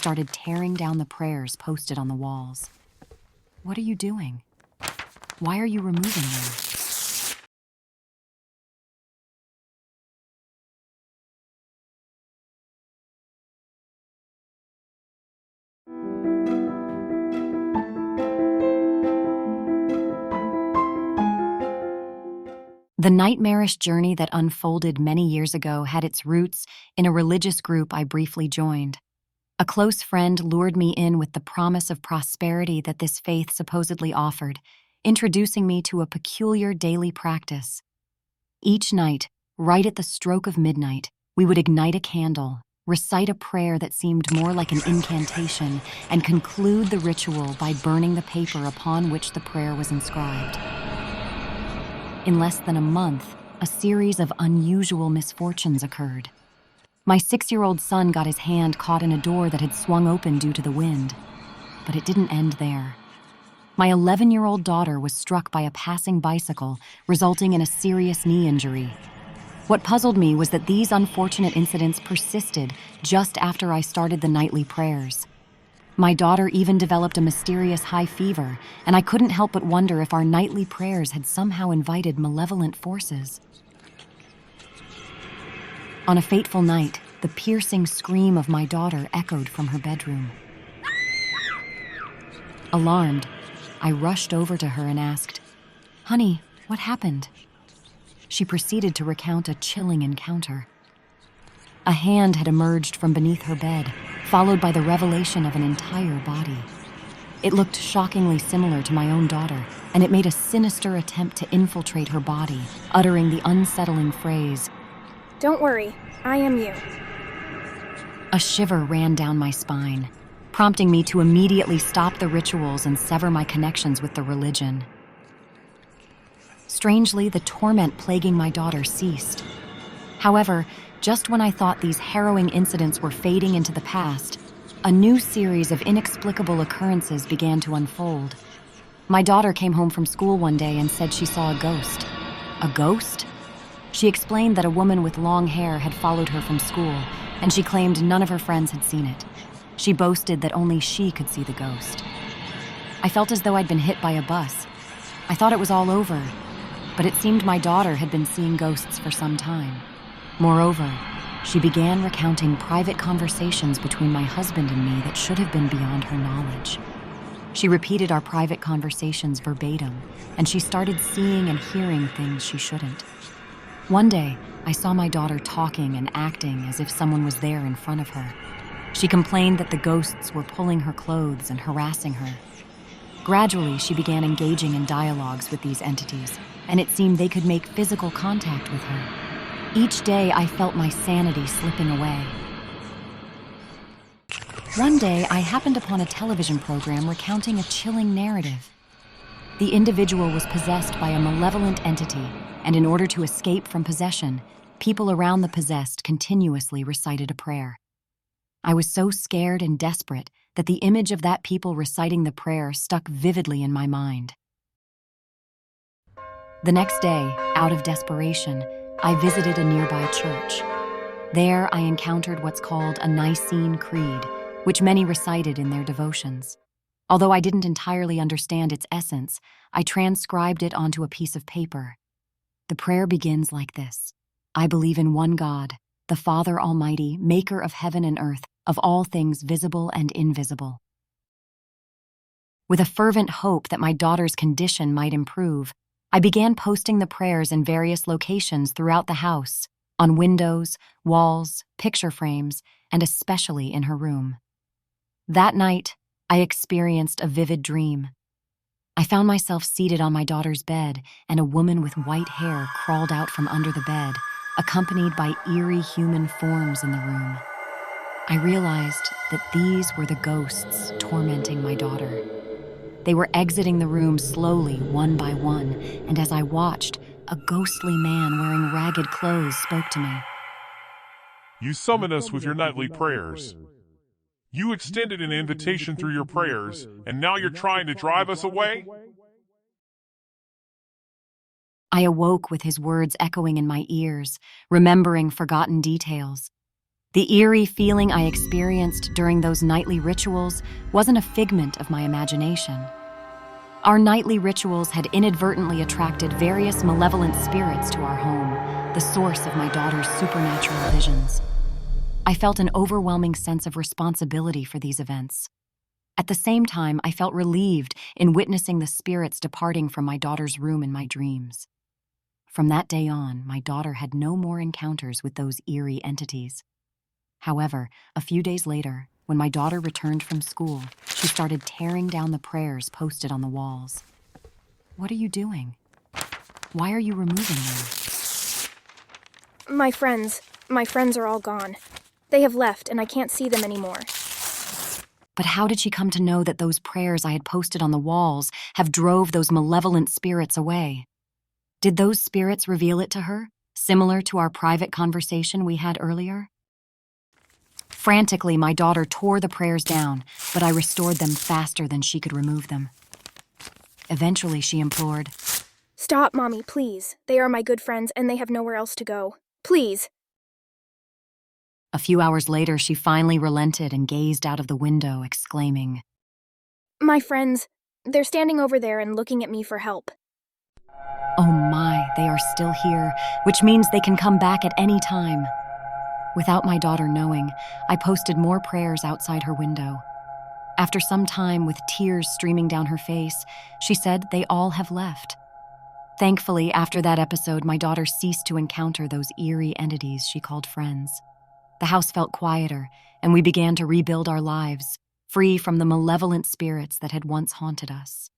started tearing down the prayers posted on the walls. "What are you doing? Why are you removing them?" The nightmarish journey that unfolded many years ago had its roots in a religious group I briefly joined. A close friend lured me in with the promise of prosperity that this faith supposedly offered, introducing me to a peculiar daily practice. Each night, right at the stroke of midnight, we would ignite a candle, recite a prayer that seemed more like an incantation, and conclude the ritual by burning the paper upon which the prayer was inscribed. In less than a month, a series of unusual misfortunes occurred. My 6-year-old son got his hand caught in a door that had swung open due to the wind. But it didn't end there. My 11-year-old daughter was struck by a passing bicycle, resulting in a serious knee injury. What puzzled me was that these unfortunate incidents persisted just after I started the nightly prayers. My daughter even developed a mysterious high fever, and I couldn't help but wonder if our nightly prayers had somehow invited malevolent forces. On a fateful night, the piercing scream of my daughter echoed from her bedroom. Alarmed, I rushed over to her and asked, "Honey, what happened?" She proceeded to recount a chilling encounter. A hand had emerged from beneath her bed, followed by the revelation of an entire body. It looked shockingly similar to my own daughter, and it made a sinister attempt to infiltrate her body, uttering the unsettling phrase, "Don't worry, I am you." A shiver ran down my spine, prompting me to immediately stop the rituals and sever my connections with the religion. Strangely, the torment plaguing my daughter ceased. However, just when I thought these harrowing incidents were fading into the past, a new series of inexplicable occurrences began to unfold. My daughter came home from school one day and said she saw a ghost. A ghost? She explained that a woman with long hair had followed her from school, and she claimed none of her friends had seen it. She boasted that only she could see the ghost. I felt as though I'd been hit by a bus. I thought it was all over, but it seemed my daughter had been seeing ghosts for some time. Moreover, she began recounting private conversations between my husband and me that should have been beyond her knowledge. She repeated our private conversations verbatim, and she started seeing and hearing things she shouldn't. One day, I saw my daughter talking and acting as if someone was there in front of her. She complained that the ghosts were pulling her clothes and harassing her. Gradually, she began engaging in dialogues with these entities, and it seemed they could make physical contact with her. Each day, I felt my sanity slipping away. One day, I happened upon a television program recounting a chilling narrative. The individual was possessed by a malevolent entity, and in order to escape from possession, people around the possessed continuously recited a prayer. I was so scared and desperate that the image of that people reciting the prayer stuck vividly in my mind. The next day, out of desperation, I visited a nearby church. There, I encountered what's called a Nicene Creed, which many recited in their devotions. Although I didn't entirely understand its essence, I transcribed it onto a piece of paper. The prayer begins like this: "I believe in one God, the Father Almighty, maker of heaven and earth, of all things visible and invisible." With a fervent hope that my daughter's condition might improve, I began posting the prayers in various locations throughout the house, on windows, walls, picture frames, and especially in her room. That night, I experienced a vivid dream. I found myself seated on my daughter's bed, and a woman with white hair crawled out from under the bed, accompanied by eerie human forms in the room. I realized that these were the ghosts tormenting my daughter. They were exiting the room slowly, one by one, and as I watched, a ghostly man wearing ragged clothes spoke to me. "You summon us with your nightly prayers. You extended an invitation through your prayers, and now you're trying to drive us away?" I awoke with his words echoing in my ears, remembering forgotten details. The eerie feeling I experienced during those nightly rituals wasn't a figment of my imagination. Our nightly rituals had inadvertently attracted various malevolent spirits to our home, the source of my daughter's supernatural visions. I felt an overwhelming sense of responsibility for these events. At the same time, I felt relieved in witnessing the spirits departing from my daughter's room in my dreams. From that day on, my daughter had no more encounters with those eerie entities. However, a few days later, when my daughter returned from school, she started tearing down the prayers posted on the walls. What are you doing? Why are you removing them? My friends are all gone. They have left and I can't see them anymore. But how did she come to know that those prayers I had posted on the walls have drove those malevolent spirits away? Did those spirits reveal it to her, similar to our private conversation we had earlier? Frantically, my daughter tore the prayers down, but I restored them faster than she could remove them. Eventually, she implored, Stop, Mommy, please. They are my good friends and they have nowhere else to go. Please. A few hours later, she finally relented and gazed out of the window, exclaiming, My friends, they're standing over there and looking at me for help. Oh my, they are still here, which means they can come back at any time. Without my daughter knowing, I posted more prayers outside her window. After some time, with tears streaming down her face, she said they all have left. Thankfully, after that episode, my daughter ceased to encounter those eerie entities she called friends. The house felt quieter, and we began to rebuild our lives, free from the malevolent spirits that had once haunted us.